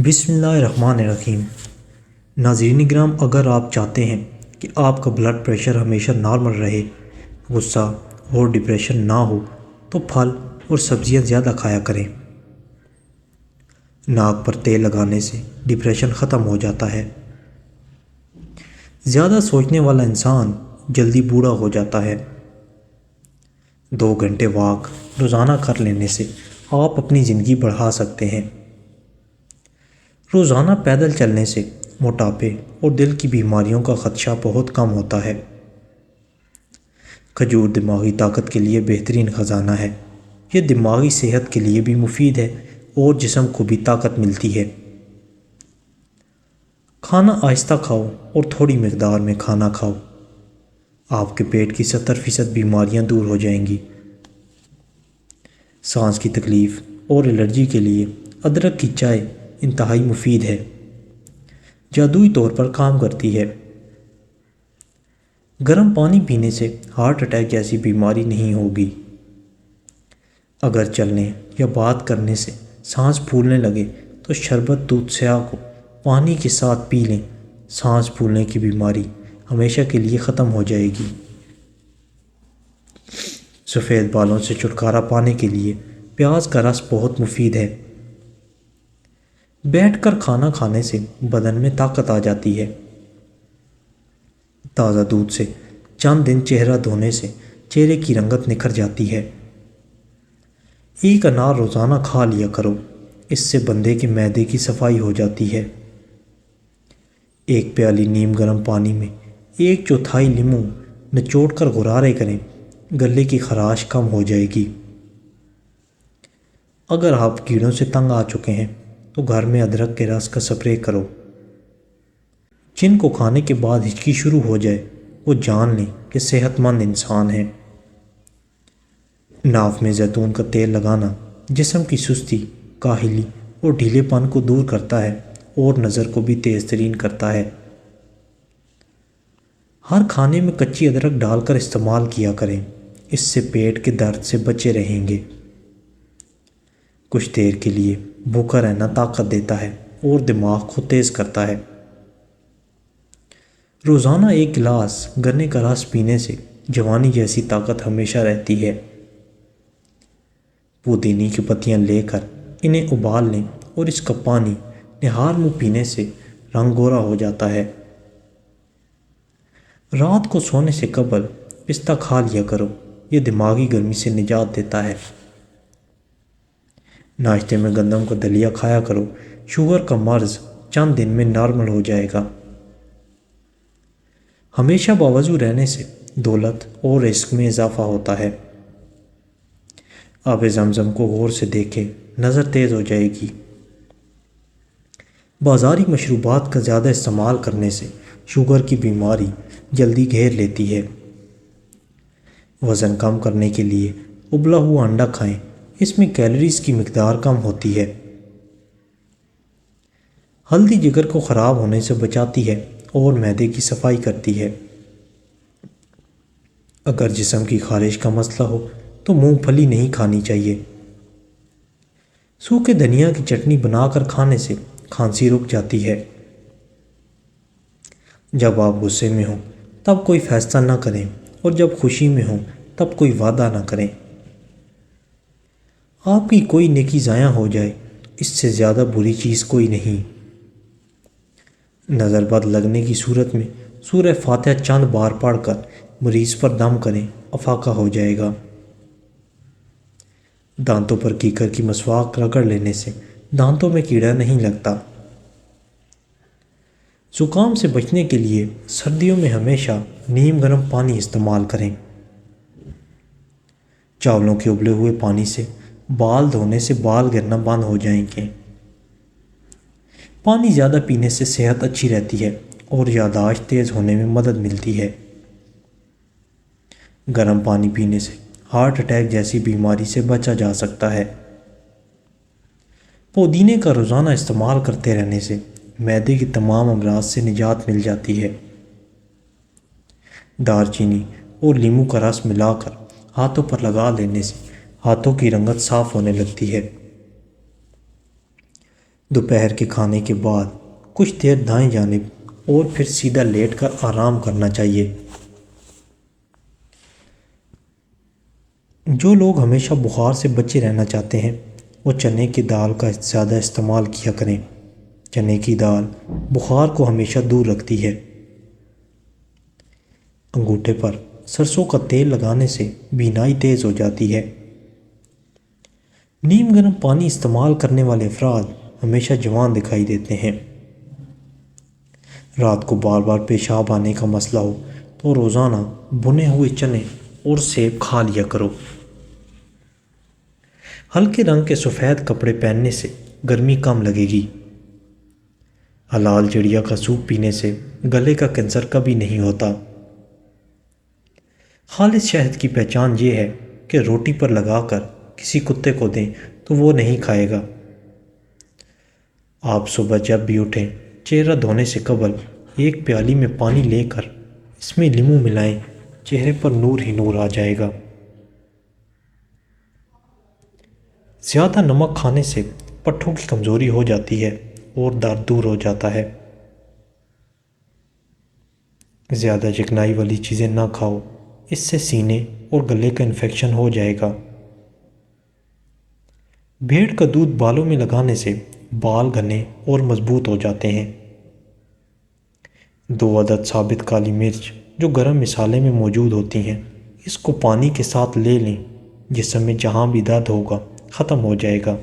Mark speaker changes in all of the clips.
Speaker 1: بسم اللہ الرحمن الرحیم۔ ناظرین کرام، اگر آپ چاہتے ہیں کہ آپ کا بلڈ پریشر ہمیشہ نارمل رہے، غصہ اور ڈپریشن نہ ہو، تو پھل اور سبزیاں زیادہ کھایا کریں۔ ناک پر تیل لگانے سے ڈپریشن ختم ہو جاتا ہے۔ زیادہ سوچنے والا انسان جلدی بوڑھا ہو جاتا ہے۔ 2 گھنٹے واک روزانہ کر لینے سے آپ اپنی زندگی بڑھا سکتے ہیں۔ روزانہ پیدل چلنے سے موٹاپے اور دل کی بیماریوں کا خدشہ بہت کم ہوتا ہے۔ کھجور دماغی طاقت کے لیے بہترین خزانہ ہے۔ یہ دماغی صحت کے لیے بھی مفید ہے اور جسم کو بھی طاقت ملتی ہے۔ کھانا آہستہ کھاؤ اور تھوڑی مقدار میں کھانا کھاؤ۔ آپ کے پیٹ کی 70% بیماریاں دور ہو جائیں گی۔ سانس کی تکلیف اور الرجی کے لیے ادرک کی چائے انتہائی مفید ہے، جادوئی طور پر کام کرتی ہے۔ گرم پانی پینے سے ہارٹ اٹیک جیسی بیماری نہیں ہوگی۔ اگر چلنے یا بات کرنے سے سانس پھولنے لگے تو شربت دودھ سیاہ کو پانی کے ساتھ پی لیں۔ سانس پھولنے کی بیماری ہمیشہ کے لیے ختم ہو جائے گی۔ سفید بالوں سے چھٹکارا پانے کے لیے پیاز کا رس بہت مفید ہے۔ بیٹھ کر کھانا کھانے سے بدن میں طاقت آ جاتی ہے۔ تازہ دودھ سے چند دن چہرہ دھونے سے چہرے کی رنگت نکھر جاتی ہے۔ ایک انار روزانہ کھا لیا کرو، اس سے بندے کے معدے کی صفائی ہو جاتی ہے۔ ایک پیالی نیم گرم پانی میں 1/4 لیموں نچوڑ کر غرارے کریں، گلے کی خراش کم ہو جائے گی۔ اگر آپ کیڑوں سے تنگ آ چکے ہیں تو گھر میں ادرک کے رس کا سپرے کرو۔ جن کو کھانے کے بعد ہچکی شروع ہو جائے وہ جان لیں کہ صحت مند انسان ہیں۔ ناف میں زیتون کا تیل لگانا جسم کی سستی، کاہلی اور ڈھیلے پن کو دور کرتا ہے اور نظر کو بھی تیز ترین کرتا ہے۔ ہر کھانے میں کچی ادرک ڈال کر استعمال کیا کریں، اس سے پیٹ کے درد سے بچے رہیں گے۔ کچھ دیر کے لیے بھوکا رہنا طاقت دیتا ہے اور دماغ کو تیز کرتا ہے۔ روزانہ 1 گلاس گنے کا رس پینے سے جوانی جیسی طاقت ہمیشہ رہتی ہے۔ پودینے کی پتیاں لے کر انہیں ابال لیں اور اس کا پانی نہار منہ پینے سے رنگ گورا ہو جاتا ہے۔ رات کو سونے سے قبل پستہ کھا لیا کرو، یہ دماغی گرمی سے نجات دیتا ہے۔ ناشتے میں گندم کا دلیا کھایا کرو، شوگر کا مرض چند دن میں نارمل ہو جائے گا۔ ہمیشہ باوضو رہنے سے دولت اور رزق میں اضافہ ہوتا ہے۔ آب زمزم کو غور سے دیکھیں، نظر تیز ہو جائے گی۔ بازاری مشروبات کا زیادہ استعمال کرنے سے شوگر کی بیماری جلدی گھیر لیتی ہے۔ وزن کم کرنے کے لیے ابلا ہوا انڈا کھائیں، اس میں کیلوریز کی مقدار کم ہوتی ہے۔ ہلدی جگر کو خراب ہونے سے بچاتی ہے اور معدے کی صفائی کرتی ہے۔ اگر جسم کی خارش کا مسئلہ ہو تو مونگ پھلی نہیں کھانی چاہیے۔ سوکھے دھنیا کی چٹنی بنا کر کھانے سے کھانسی رک جاتی ہے۔ جب آپ غصے میں ہوں تب کوئی فیصلہ نہ کریں اور جب خوشی میں ہوں تب کوئی وعدہ نہ کریں۔ آپ کی کوئی نیکی ضائع ہو جائے اس سے زیادہ بری چیز کوئی نہیں۔ نظر بد لگنے کی صورت میں سورہ فاتحہ چند بار پڑھ کر مریض پر دم کریں، افاقہ ہو جائے گا۔ دانتوں پر کیکر کی مسواک رگڑ لینے سے دانتوں میں کیڑا نہیں لگتا۔ زکام سے بچنے کے لیے سردیوں میں ہمیشہ نیم گرم پانی استعمال کریں۔ چاولوں کے ابلے ہوئے پانی سے بال دھونے سے بال گرنا بند ہو جائیں گے۔ پانی زیادہ پینے سے صحت اچھی رہتی ہے اور یادداشت تیز ہونے میں مدد ملتی ہے۔ گرم پانی پینے سے ہارٹ اٹیک جیسی بیماری سے بچا جا سکتا ہے۔ پودینے کا روزانہ استعمال کرتے رہنے سے معدے کی تمام امراض سے نجات مل جاتی ہے۔ دار چینی اور لیموں کا رس ملا کر ہاتھوں پر لگا لینے سے ہاتھوں کی رنگت صاف ہونے لگتی ہے۔ دوپہر کے کھانے کے بعد کچھ دیر دائیں جانب اور پھر سیدھا لیٹ کر آرام کرنا چاہیے۔ جو لوگ ہمیشہ بخار سے بچے رہنا چاہتے ہیں وہ چنے کی دال کا زیادہ استعمال کیا کریں۔ چنے کی دال بخار کو ہمیشہ دور رکھتی ہے۔ انگوٹھے پر سرسوں کا تیل لگانے سے بینائی تیز ہو جاتی ہے۔ نیم گرم پانی استعمال کرنے والے افراد ہمیشہ جوان دکھائی دیتے ہیں۔ رات کو بار بار پیشاب آنے کا مسئلہ ہو تو روزانہ بھنے ہوئے چنے اور سیب کھا لیا کرو۔ ہلکے رنگ کے سفید کپڑے پہننے سے گرمی کم لگے گی۔ حلال جڑیا کا سوپ پینے سے گلے کا کینسر کبھی نہیں ہوتا۔ خالص شہد کی پہچان یہ ہے کہ روٹی پر لگا کر کسی کتے کو دیں تو وہ نہیں کھائے گا۔ آپ صبح جب بھی اٹھیں چہرہ دھونے سے قبل ایک پیالی میں پانی لے کر اس میں لیموں ملائیں، چہرے پر نور ہی نور آ جائے گا۔ زیادہ نمک کھانے سے پٹھوں کی کمزوری ہو جاتی ہے اور درد دور ہو جاتا ہے۔ زیادہ چکنائی والی چیزیں نہ کھاؤ، اس سے سینے اور گلے کا انفیکشن ہو جائے گا۔ بھیڑ کا دودھ بالوں میں لگانے سے بال گھنے اور مضبوط ہو جاتے ہیں۔ 2 عدد ثابت کالی مرچ جو گرم مسالے میں موجود ہوتی ہیں، اس کو پانی کے ساتھ لے لیں، جسم میں جہاں بھی درد ہوگا ختم ہو جائے گا۔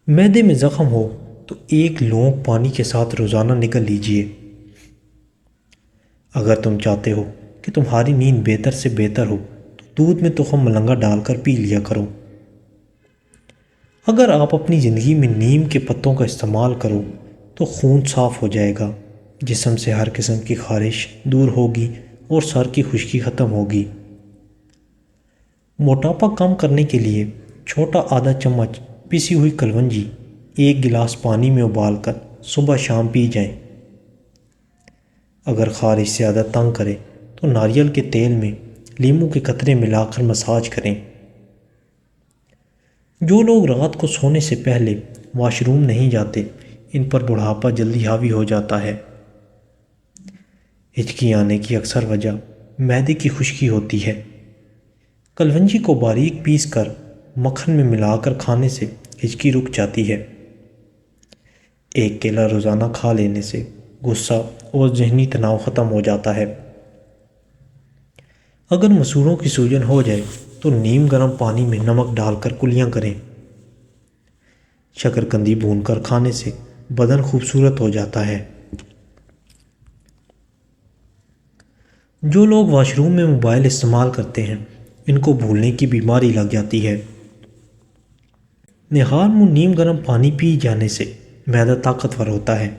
Speaker 1: معدے میں زخم ہو تو 1 لونگ پانی کے ساتھ روزانہ نگل لیجئے۔ اگر تم چاہتے ہو کہ تمہاری نیند بہتر سے بہتر ہو تو دودھ میں تخم ملنگا ڈال کر پی لیا کرو۔ اگر آپ اپنی زندگی میں نیم کے پتوں کا استعمال کرو تو خون صاف ہو جائے گا، جسم سے ہر قسم کی خارش دور ہوگی اور سر کی خشکی ختم ہوگی۔ موٹاپا کم کرنے کے لیے چھوٹا آدھا چمچ پیسی ہوئی کلونجی 1 گلاس پانی میں ابال کر صبح شام پی جائیں۔ اگر خارش زیادہ تنگ کرے تو ناریل کے تیل میں لیموں کے قطرے ملا کر مساج کریں۔ جو لوگ رات کو سونے سے پہلے واش روم نہیں جاتے ان پر بڑھاپا جلدی حاوی ہو جاتا ہے۔ ہچکی آنے کی اکثر وجہ معدے کی خشکی ہوتی ہے۔ کلونجی کو باریک پیس کر مکھن میں ملا کر کھانے سے ہچکی رک جاتی ہے۔ 1 کیلا روزانہ کھا لینے سے غصہ اور ذہنی تناؤ ختم ہو جاتا ہے۔ اگر مسوڑھوں کی سوجن ہو جائے تو نیم گرم پانی میں نمک ڈال کر کلیاں کریں۔ شکرکندی بھون کر کھانے سے بدن خوبصورت ہو جاتا ہے۔ جو لوگ واش روم میں موبائل استعمال کرتے ہیں ان کو بھولنے کی بیماری لگ جاتی ہے۔ نہار منہ نیم گرم پانی پی جانے سے معدہ طاقتور ہوتا ہے۔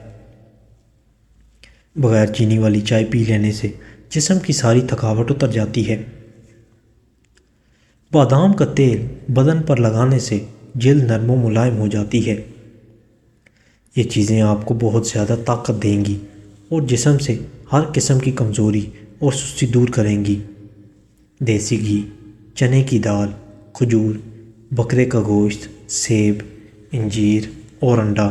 Speaker 1: بغیر چینی والی چائے پی لینے سے جسم کی ساری تھکاوٹ اتر جاتی ہے۔ بادام کا تیل بدن پر لگانے سے جلد نرم و ملائم ہو جاتی ہے۔ یہ چیزیں آپ کو بہت زیادہ طاقت دیں گی اور جسم سے ہر قسم کی کمزوری اور سستی دور کریں گی۔ دیسی گھی، چنے کی دال، کھجور، بکرے کا گوشت، سیب، انجیر اور انڈا۔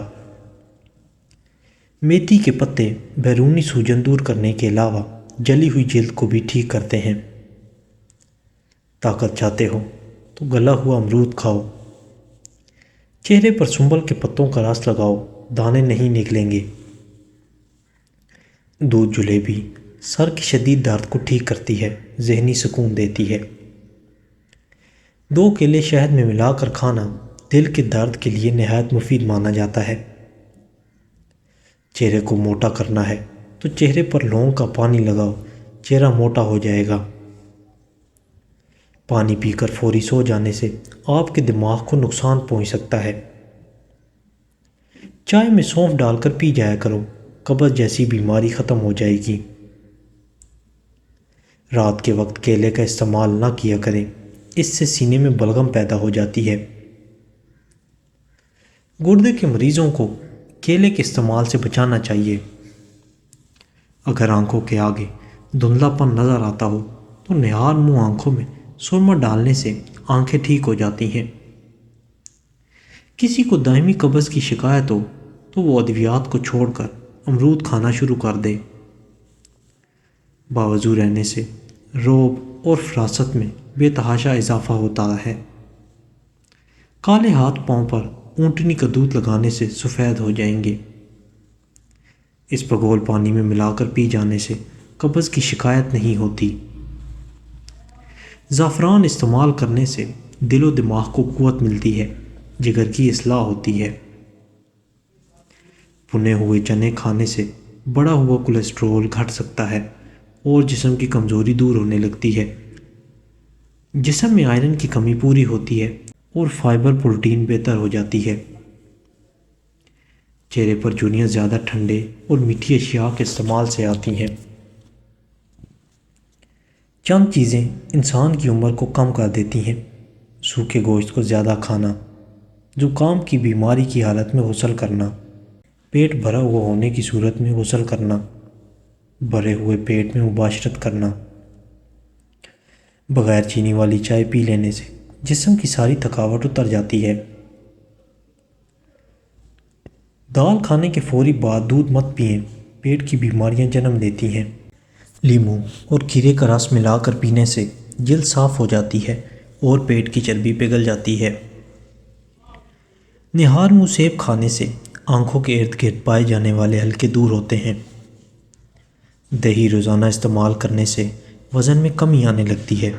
Speaker 1: میتھی کے پتے بیرونی سوجن دور کرنے کے علاوہ جلی ہوئی جلد کو بھی ٹھیک کرتے ہیں۔ طاقت چاہتے ہو تو گلا ہوا امرود کھاؤ۔ چہرے پر سنبل کے پتوں کا رس لگاؤ، دانے نہیں نکلیں گے۔ دودھ جلیبی سر کی شدید درد کو ٹھیک کرتی ہے، ذہنی سکون دیتی ہے۔ 2 کیلے شہد میں ملا کر کھانا دل کے درد کے لیے نہایت مفید مانا جاتا ہے۔ چہرے کو موٹا کرنا ہے تو چہرے پر لونگ کا پانی لگاؤ، چہرہ موٹا ہو جائے گا۔ پانی پی کر فوری سو جانے سے آپ کے دماغ کو نقصان پہنچ سکتا ہے۔ چائے میں سونف ڈال کر پی جایا کرو، قبض جیسی بیماری ختم ہو جائے گی۔ رات کے وقت کیلے کا استعمال نہ کیا کریں، اس سے سینے میں بلغم پیدا ہو جاتی ہے۔ گردے کے مریضوں کو کیلے کے استعمال سے بچانا چاہیے۔ اگر آنکھوں کے آگے دھندلا پن نظر آتا ہو تو نہار منہ آنکھوں میں سرما ڈالنے سے آنکھیں ٹھیک ہو جاتی ہیں۔ کسی کو دائمی قبض کی شکایت ہو تو وہ ادویات کو چھوڑ کر امرود کھانا شروع کر دے۔ باوضو رہنے سے رعب اور فراست میں بے تحاشا اضافہ ہوتا ہے۔ کالے ہاتھ پاؤں پر اونٹنی کا دودھ لگانے سے سفید ہو جائیں گے۔ اس بگول پانی میں ملا کر پی جانے سے قبض کی شکایت نہیں ہوتی۔ زعفران استعمال کرنے سے دل و دماغ کو قوت ملتی ہے، جگر کی اصلاح ہوتی ہے۔ بھنے ہوئے چنے کھانے سے بڑا ہوا کولیسٹرول گھٹ سکتا ہے اور جسم کی کمزوری دور ہونے لگتی ہے۔ جسم میں آئرن کی کمی پوری ہوتی ہے اور فائبر پروٹین بہتر ہو جاتی ہے۔ چہرے پر جھریاں زیادہ ٹھنڈے اور میٹھی اشیاء کے استعمال سے آتی ہیں۔ چند چیزیں انسان کی عمر کو کم کر دیتی ہیں۔ سوکھے گوشت کو زیادہ کھانا، زکام کی بیماری کی حالت میں غسل کرنا، پیٹ بھرا ہوا ہونے کی صورت میں غسل کرنا، بھرے ہوئے پیٹ میں مباشرت کرنا، بغیر چینی والی چائے پی لینے سے جسم کی ساری تھکاوٹ اتر جاتی ہے۔ دال کھانے کے فوری بعد دودھ مت پئیں، پیٹ کی بیماریاں جنم لیتی ہیں۔ لیموں اور کھیرے کا رس ملا کر پینے سے جلد صاف ہو جاتی ہے اور پیٹ کی چربی پگھل جاتی ہے۔ نہار منہ سیب کھانے سے آنکھوں کے ارد گرد پائے جانے والے حلقے دور ہوتے ہیں۔ دہی روزانہ استعمال کرنے سے وزن میں کمی آنے لگتی ہے۔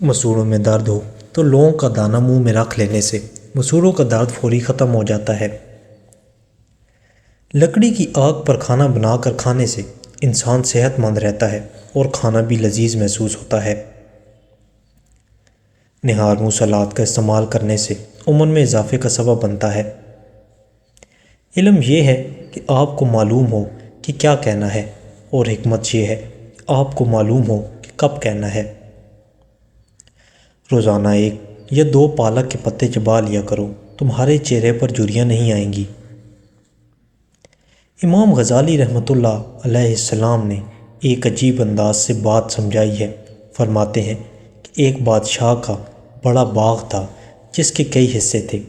Speaker 1: مسوڑوں میں درد ہو تو لونگ کا دانہ منہ میں رکھ لینے سے مسوڑوں کا درد فوری ختم ہو جاتا ہے۔ لکڑی کی آگ پر کھانا بنا کر کھانے سے انسان صحت مند رہتا ہے اور کھانا بھی لذیذ محسوس ہوتا ہے۔ نہار منہ سلاد کا استعمال کرنے سے عمر میں اضافے کا سبب بنتا ہے۔ علم یہ ہے کہ آپ کو معلوم ہو کہ کیا کہنا ہے، اور حکمت یہ ہے کہ آپ کو معلوم ہو کہ کب کہنا ہے۔ روزانہ 1 یا 2 پالک کے پتے چبا لیا کرو، تمہارے چہرے پر جھریاں نہیں آئیں گی۔ امام غزالی رحمۃ اللہ علیہ السلام نے ایک عجیب انداز سے بات سمجھائی ہے۔ فرماتے ہیں کہ ایک بادشاہ کا بڑا باغ تھا جس کے کئی حصے تھے۔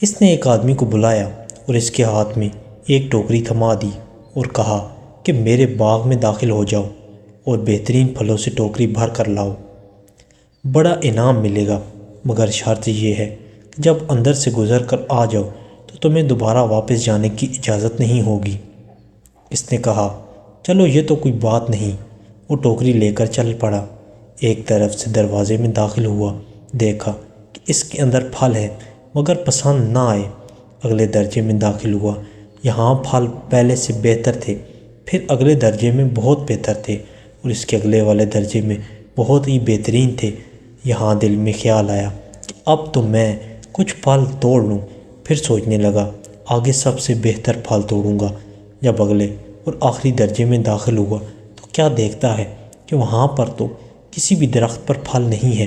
Speaker 1: اس نے ایک آدمی کو بلایا اور اس کے ہاتھ میں ایک ٹوکری تھما دی اور کہا کہ میرے باغ میں داخل ہو جاؤ اور بہترین پھلوں سے ٹوکری بھر کر لاؤ۔ بڑا انعام ملے گا، مگر شرط یہ ہے کہ جب اندر سے گزر کر آ جاؤ تو تمہیں دوبارہ واپس جانے کی اجازت نہیں ہوگی۔ اس نے کہا چلو یہ تو کوئی بات نہیں۔ وہ ٹوکری لے کر چل پڑا۔ ایک طرف سے دروازے میں داخل ہوا، دیکھا کہ اس کے اندر پھل ہے مگر پسند نہ آئے۔ اگلے درجے میں داخل ہوا، یہاں پھل پہلے سے بہتر تھے، پھر اگلے درجے میں بہت بہتر تھے اور اس کے اگلے والے درجے میں بہت ہی بہترین تھے۔ یہاں دل میں خیال آیا کہ اب تو میں کچھ پھل توڑ لوں۔ پھر سوچنے لگا آگے سب سے بہتر پھل توڑوں گا۔ جب اگلے اور آخری درجے میں داخل ہوا تو کیا دیکھتا ہے کہ وہاں پر تو کسی بھی درخت پر پھل نہیں ہے۔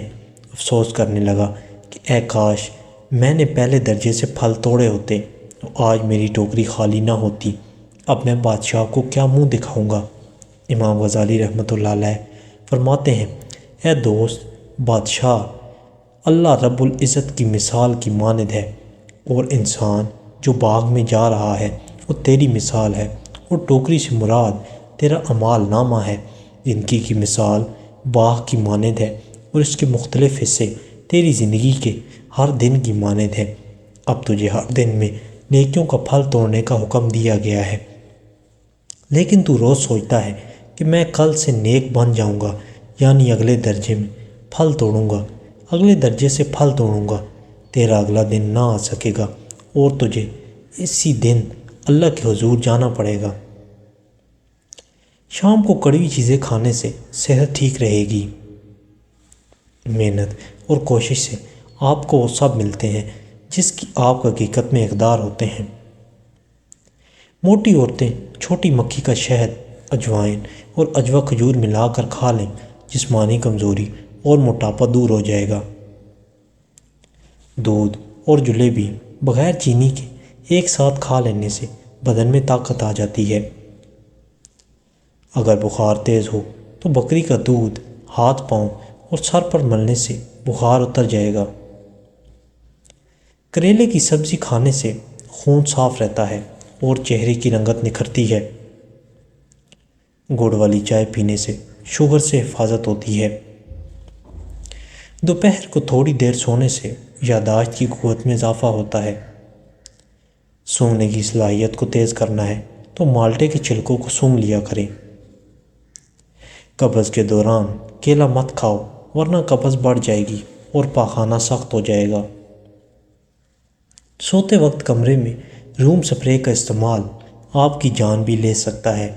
Speaker 1: افسوس کرنے لگا کہ اے کاش میں نے پہلے درجے سے پھل توڑے ہوتے تو آج میری ٹوکری خالی نہ ہوتی۔ اب میں بادشاہ کو کیا منہ دکھاؤں گا۔ امام غزالی رحمۃ اللہ علیہ فرماتے ہیں اے دوست، بادشاہ اللہ رب العزت کی مثال کی مانند ہے، اور انسان جو باغ میں جا رہا ہے وہ تیری مثال ہے، اور ٹوکری سے مراد تیرا اعمال نامہ ہے۔ زندگی کی مثال باغ کی مانند ہے اور اس کے مختلف حصے تیری زندگی کے ہر دن کی مانند ہے۔ اب تجھے ہر دن میں نیکیوں کا پھل توڑنے کا حکم دیا گیا ہے، لیکن تو روز سوچتا ہے کہ میں کل سے نیک بن جاؤں گا، یعنی اگلے درجے میں پھل توڑوں گا، اگلے درجے سے پھل توڑوں گا۔ تیرا اگلا دن نہ آ سکے گا اور تجھے اسی دن اللہ کے حضور جانا پڑے گا۔ شام کو کڑوی چیزیں کھانے سے صحت ٹھیک رہے گی۔ محنت اور کوشش سے آپ کو وہ سب ملتے ہیں جس کی آپ حقیقت میں اقدار ہوتے ہیں۔ موٹی عورتیں چھوٹی مکھی کا شہد، اجوائن اور عجوہ کھجور ملا کر کھا لیں، جسمانی کمزوری اور موٹاپا دور ہو جائے گا۔ دودھ اور جلیبی بغیر چینی کے ایک ساتھ کھا لینے سے بدن میں طاقت آ جاتی ہے۔ اگر بخار تیز ہو تو بکری کا دودھ ہاتھ پاؤں اور سر پر ملنے سے بخار اتر جائے گا۔ کریلے کی سبزی کھانے سے خون صاف رہتا ہے اور چہرے کی رنگت نکھرتی ہے۔ گڑ والی چائے پینے سے شوگر سے حفاظت ہوتی ہے۔ دوپہر کو تھوڑی دیر سونے سے یادداشت کی قوت میں اضافہ ہوتا ہے۔ سونگنے کی صلاحیت کو تیز کرنا ہے تو مالٹے کے چھلکوں کو سونگ لیا کریں۔ قبض کے دوران کیلا مت کھاؤ ورنہ قبض بڑھ جائے گی اور پاخانہ سخت ہو جائے گا۔ سوتے وقت کمرے میں روم سپرے کا استعمال آپ کی جان بھی لے سکتا ہے۔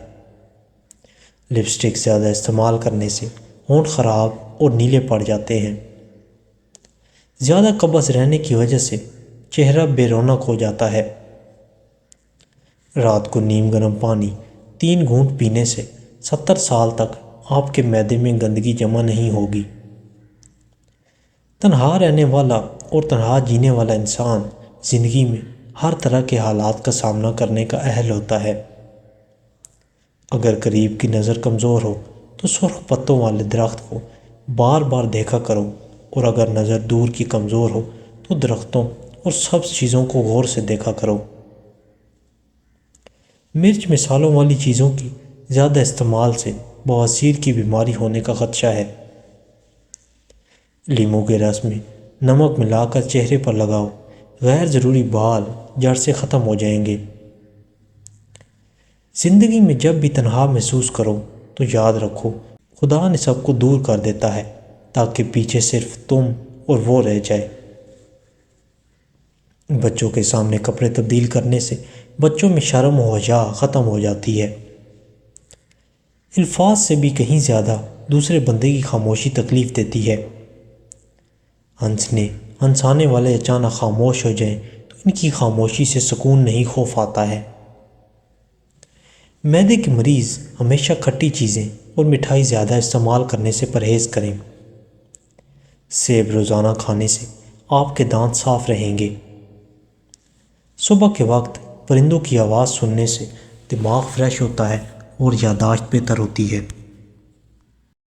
Speaker 1: لپسٹک زیادہ استعمال کرنے سے ہونٹ خراب اور نیلے پڑ جاتے ہیں۔ زیادہ قبض رہنے کی وجہ سے چہرہ بے رونق ہو جاتا ہے۔ رات کو نیم گرم پانی 3 گھونٹ پینے سے 70 سال تک آپ کے معدے میں گندگی جمع نہیں ہوگی۔ تنہا رہنے والا اور تنہا جینے والا انسان زندگی میں ہر طرح کے حالات کا سامنا کرنے کا اہل ہوتا ہے۔ اگر قریب کی نظر کمزور ہو تو سرخ پتوں والے درخت کو بار بار دیکھا کرو، اور اگر نظر دور کی کمزور ہو تو درختوں اور سبز چیزوں کو غور سے دیکھا کرو۔ مرچ مصالحوں والی چیزوں کی زیادہ استعمال سے بواسیر کی بیماری ہونے کا خدشہ ہے۔ لیموں کے رس میں نمک ملا کر چہرے پر لگاؤ، غیر ضروری بال جڑ سے ختم ہو جائیں گے۔ زندگی میں جب بھی تنہا محسوس کرو تو یاد رکھو خدا نے سب کو دور کر دیتا ہے تاکہ پیچھے صرف تم اور وہ رہ جائے۔ بچوں کے سامنے کپڑے تبدیل کرنے سے بچوں میں شرم و حیا ختم ہو جاتی ہے۔ الفاظ سے بھی کہیں زیادہ دوسرے بندے کی خاموشی تکلیف دیتی ہے۔ ہنسانے والے اچانک خاموش ہو جائیں تو ان کی خاموشی سے سکون نہیں خوف آتا ہے۔ معدے کے مریض ہمیشہ کھٹی چیزیں اور مٹھائی زیادہ استعمال کرنے سے پرہیز کریں۔ سیب روزانہ کھانے سے آپ کے دانت صاف رہیں گے۔ صبح کے وقت پرندوں کی آواز سننے سے دماغ فریش ہوتا ہے اور یادداشت بہتر ہوتی ہے۔